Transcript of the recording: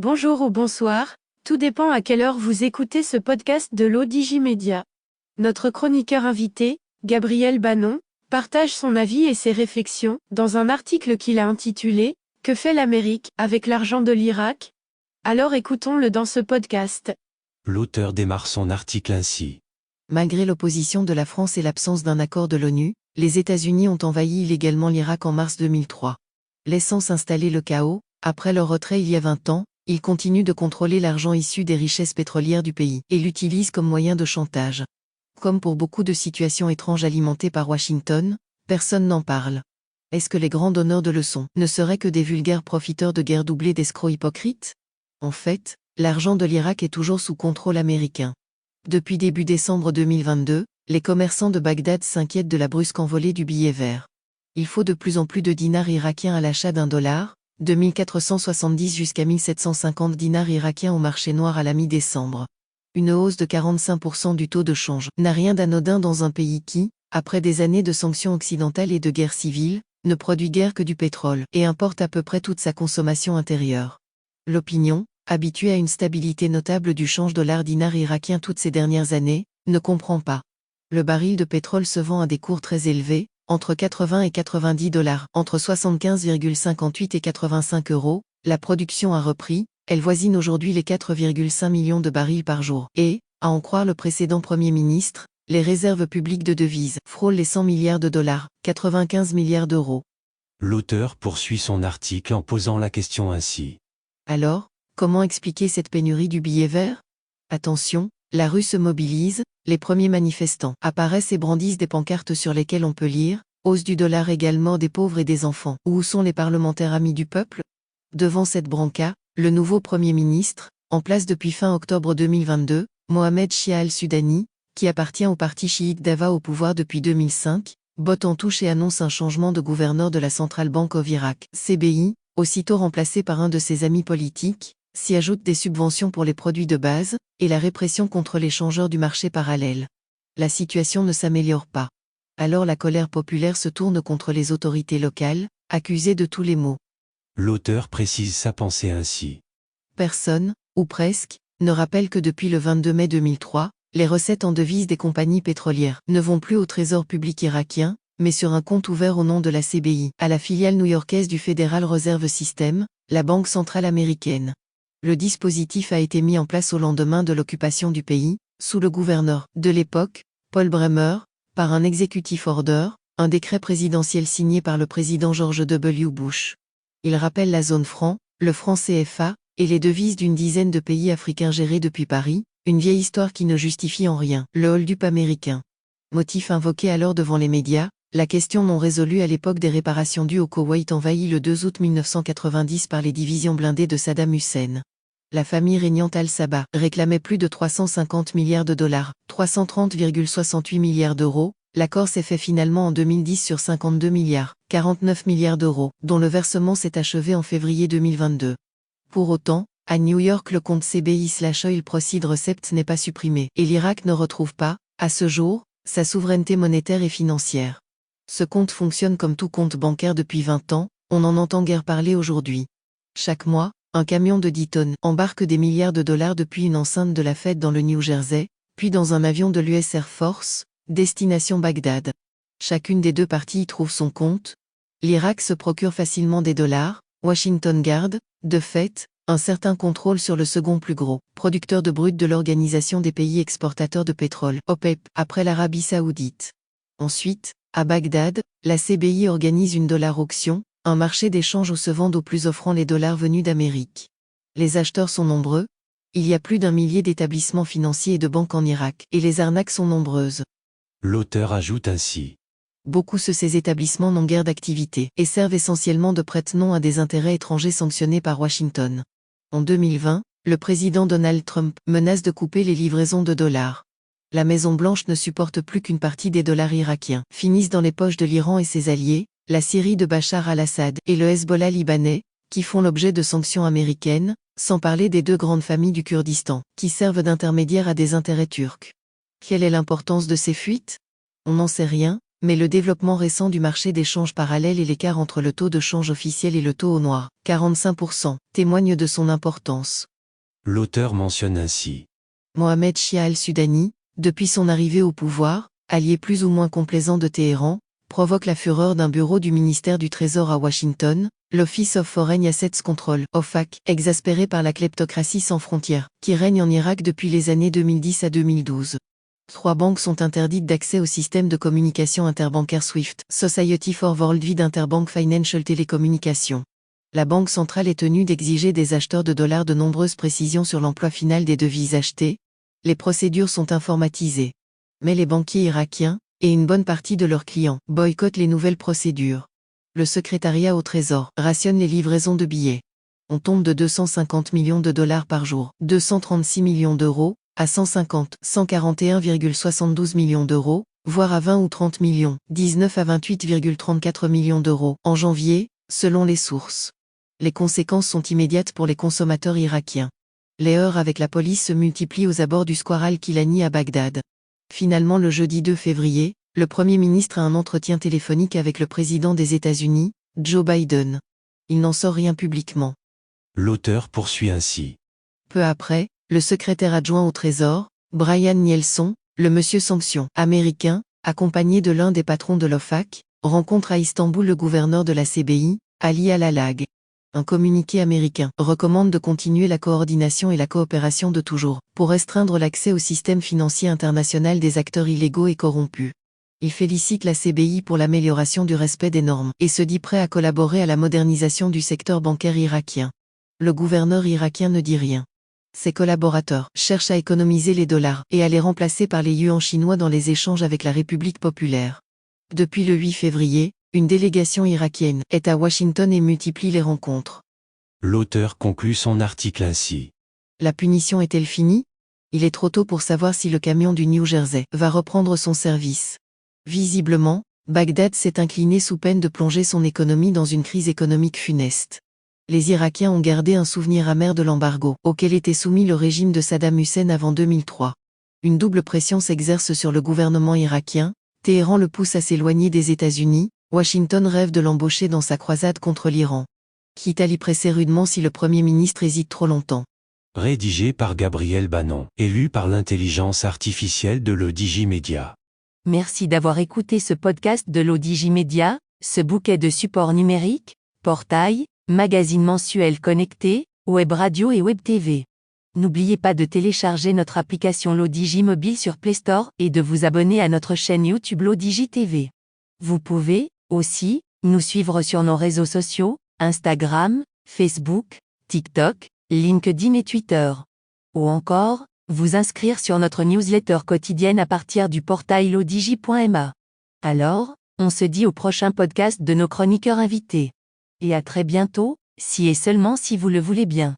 Bonjour ou bonsoir, tout dépend à quelle heure vous écoutez ce podcast de l'ODJ Media. Notre chroniqueur invité, Gabriel Bannon, partage son avis et ses réflexions dans un article qu'il a intitulé « Que fait l'Amérique avec l'argent de l'Irak ?» Alors écoutons-le dans ce podcast. L'auteur démarre son article ainsi. Malgré l'opposition de la France et l'absence d'un accord de l'ONU, les États-Unis ont envahi illégalement l'Irak en mars 2003. Laissant s'installer le chaos, après leur retrait il y a 20 ans, ils continuent de contrôler l'argent issu des richesses pétrolières du pays et l'utilisent comme moyen de chantage. Comme pour beaucoup de situations étranges alimentées par Washington, personne n'en parle. Est-ce que les grands donneurs de leçons ne seraient que des vulgaires profiteurs de guerre doublés d'escrocs hypocrites? En fait, l'argent de l'Irak est toujours sous contrôle américain. Depuis début décembre 2022, les commerçants de Bagdad s'inquiètent de la brusque envolée du billet vert. Il faut de plus en plus de dinars irakiens à l'achat d'$1, de 1470 jusqu'à 1750 dinars irakiens au marché noir à la mi-décembre. Une hausse de 45% du taux de change n'a rien d'anodin dans un pays qui, après des années de sanctions occidentales et de guerre civile, ne produit guère que du pétrole et importe à peu près toute sa consommation intérieure. L'opinion, habituée à une stabilité notable du change dollar-dinar irakien toutes ces dernières années, ne comprend pas. Le baril de pétrole se vend à des cours très élevés, entre 80 et 90 $, entre 75,58 et 85 €, la production a repris, elle voisine aujourd'hui les 4,5 millions de barils par jour, et, à en croire le précédent Premier ministre, les réserves publiques de devises frôlent les 100 milliards de dollars, 95 milliards d'euros. L'auteur poursuit son article en posant la question ainsi. Alors, comment expliquer cette pénurie du billet vert? Attention, la rue se mobilise, les premiers manifestants apparaissent et brandissent des pancartes sur lesquelles on peut lire « Hausse du dollar égale mort des pauvres et des enfants » ou « Où sont les parlementaires amis du peuple ?» Devant cette branca, le nouveau Premier ministre, en place depuis fin octobre 2022, Mohamed Shia al-Sudani, qui appartient au parti chiite Dava au pouvoir depuis 2005, botte en touche et annonce un changement de gouverneur de la Central Bank of Iraq, CBI, aussitôt remplacé par un de ses amis politiques. S'y ajoutent des subventions pour les produits de base, et la répression contre les changeurs du marché parallèle. La situation ne s'améliore pas. Alors la colère populaire se tourne contre les autorités locales, accusées de tous les maux. L'auteur précise sa pensée ainsi. Personne, ou presque, ne rappelle que depuis le 22 mai 2003, les recettes en devises des compagnies pétrolières ne vont plus au trésor public irakien, mais sur un compte ouvert au nom de la CBI, à la filiale new-yorkaise du Federal Reserve System, la banque centrale américaine. Le dispositif a été mis en place au lendemain de l'occupation du pays, sous le gouverneur de l'époque, Paul Bremer, par un executive order, un décret présidentiel signé par le président George W. Bush. Il rappelle la zone franc, le franc CFA, et les devises d'une dizaine de pays africains gérés depuis Paris, une vieille histoire qui ne justifie en rien le hold-up américain. Motif invoqué alors devant les médias, la question non résolue à l'époque des réparations dues au Koweït envahi le 2 août 1990 par les divisions blindées de Saddam Hussein. La famille régnante Al-Sabah réclamait plus de 350 milliards de dollars, 330,68 milliards d'euros. L'accord s'est fait finalement en 2010 sur 52 milliards, 49 milliards d'euros, dont le versement s'est achevé en février 2022. Pour autant, à New York le compte CBI/Oil Proceeds Receipts n'est pas supprimé, et l'Irak ne retrouve pas, à ce jour, sa souveraineté monétaire et financière. Ce compte fonctionne comme tout compte bancaire depuis 20 ans, on n'en entend guère parler aujourd'hui. Chaque mois, un camion de 10 tonnes embarque des milliards de dollars depuis une enceinte de la Fed dans le New Jersey, puis dans un avion de l'US Air Force, destination Bagdad. Chacune des deux parties y trouve son compte. L'Irak se procure facilement des dollars, Washington garde, de fait, un certain contrôle sur le second plus gros producteur de brut de l'Organisation des pays exportateurs de pétrole, OPEP, après l'Arabie Saoudite. Ensuite, à Bagdad, la CBI organise une dollar auction, un marché d'échange où se vendent au plus offrant les dollars venus d'Amérique. Les acheteurs sont nombreux. Il y a plus d'1 millier d'établissements financiers et de banques en Irak, et les arnaques sont nombreuses. L'auteur ajoute ainsi. Beaucoup de ces établissements n'ont guère d'activité, et servent essentiellement de prête-nom à des intérêts étrangers sanctionnés par Washington. En 2020, le président Donald Trump menace de couper les livraisons de dollars. La Maison-Blanche ne supporte plus qu'une partie des dollars irakiens finissent dans les poches de l'Iran et ses alliés, la Syrie de Bachar al-Assad et le Hezbollah libanais, qui font l'objet de sanctions américaines, sans parler des deux grandes familles du Kurdistan, qui servent d'intermédiaires à des intérêts turcs. Quelle est l'importance de ces fuites? On n'en sait rien, mais le développement récent du marché des changes parallèles et l'écart entre le taux de change officiel et le taux au noir, 45%, témoignent de son importance. L'auteur mentionne ainsi. Mohamed Shia al-Sudani, depuis son arrivée au pouvoir, allié plus ou moins complaisant de Téhéran, provoque la fureur d'un bureau du ministère du Trésor à Washington, l'Office of Foreign Assets Control, OFAC, exaspéré par la kleptocratie sans frontières, qui règne en Irak depuis les années 2010 à 2012. 3 banques sont interdites d'accès au système de communication interbancaire SWIFT, Society for Worldwide Interbank Financial Telecommunication. La Banque centrale est tenue d'exiger des acheteurs de dollars de nombreuses précisions sur l'emploi final des devises achetées. Les procédures sont informatisées. Mais les banquiers irakiens, et une bonne partie de leurs clients, boycottent les nouvelles procédures. Le secrétariat au Trésor rationne les livraisons de billets. On tombe de 250 millions de dollars par jour, 236 millions d'euros, à 150, 141,72 millions d'euros, voire à 20 ou 30 millions, 19 à 28,34 millions d'euros, en janvier, selon les sources. Les conséquences sont immédiates pour les consommateurs irakiens. Les heurts avec la police se multiplient aux abords du square Al-Kilani à Bagdad. Finalement, le jeudi 2 février, le Premier ministre a un entretien téléphonique avec le président des États-Unis, Joe Biden. Il n'en sort rien publiquement. L'auteur poursuit ainsi. Peu après, le secrétaire adjoint au Trésor, Brian Nielsen, le monsieur sanction américain, accompagné de l'un des patrons de l'OFAC, rencontre à Istanbul le gouverneur de la CBI, Ali Al-Halag. Un communiqué américain recommande de continuer la coordination et la coopération de toujours, pour restreindre l'accès au système financier international des acteurs illégaux et corrompus. Il félicite la CBI pour l'amélioration du respect des normes et se dit prêt à collaborer à la modernisation du secteur bancaire irakien. Le gouverneur irakien ne dit rien. Ses collaborateurs cherchent à économiser les dollars et à les remplacer par les yuans chinois dans les échanges avec la République populaire. Depuis le 8 février, une délégation irakienne est à Washington et multiplie les rencontres. L'auteur conclut son article ainsi. La punition est-elle finie? Il est trop tôt pour savoir si le camion du New Jersey va reprendre son service. Visiblement, Bagdad s'est incliné sous peine de plonger son économie dans une crise économique funeste. Les Irakiens ont gardé un souvenir amer de l'embargo auquel était soumis le régime de Saddam Hussein avant 2003. Une double pression s'exerce sur le gouvernement irakien, Téhéran le pousse à s'éloigner des États-Unis, Washington rêve de l'embaucher dans sa croisade contre l'Iran. Quitte à l'y presser rudement si le Premier ministre hésite trop longtemps. Rédigé par Gabriel Banon, élu par l'intelligence artificielle de l'Odigimédia. Merci d'avoir écouté ce podcast de l'Odigimédia, ce bouquet de supports numériques, portail, magazine mensuel connecté, web radio et web TV. N'oubliez pas de télécharger notre application l'Odigi Mobile sur Play Store et de vous abonner à notre chaîne YouTube l'Odigi TV. Vous pouvez, aussi, nous suivre sur nos réseaux sociaux, Instagram, Facebook, TikTok, LinkedIn et Twitter. Ou encore, vous inscrire sur notre newsletter quotidienne à partir du portail lodigi.ma. Alors, on se dit au prochain podcast de nos chroniqueurs invités. Et à très bientôt, si et seulement si vous le voulez bien.